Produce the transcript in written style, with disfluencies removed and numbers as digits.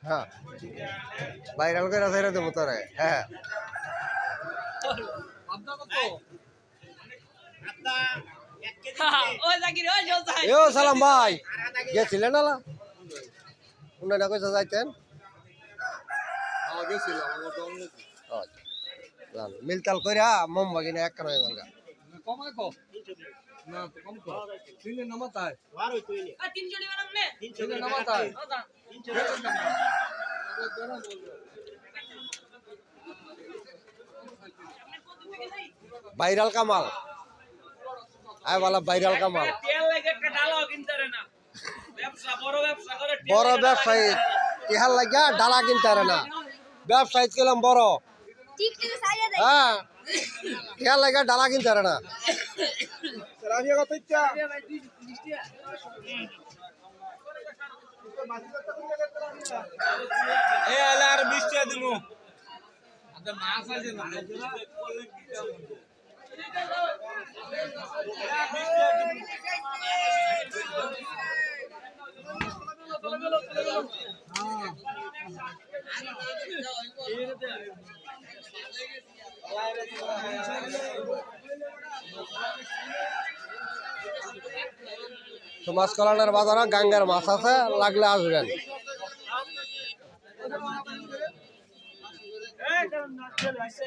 হ্যাঁ ভাইরাল করে ছেড়ে দেবো তোরে। হ্যাঁ এ সালাম ভাই গেছিলেন না উনারা কইসা যাইতেন মিলতাল কইরা মোমবাগি না একটা নয় গঙ্গা কমাই কো না তো কম কো তিন নামাতায় আর হই তুই নে 3 জড়ি বানাম নে 3 জড়ি নামাতায় 3 জড়ি ভাইরাল কামাল আয় वाला ভাইরাল কামাল তেল লাগে একটা ডালাও কিনতে রে না ব্যবসা বড় ব্যবসা করে বড় ব্যবসায়ী ইহার লাগা ডালা কিনতে পারে না ব্যবসায়ী গেলাম বড় ঠিক ঠিক সাইয়া দেয় হ্যাঁ ইহার লাগা ডালা কিনতে পারে না রাবিয়া কত ইচ্ছা এ আলা আর 20 টাকা দিমু আদা মাছ আছে না তো মাছ কলানের বাজারে গাঙ্গার মাছ আছে লাগলে আসবেন এই কারণ না চলে আসে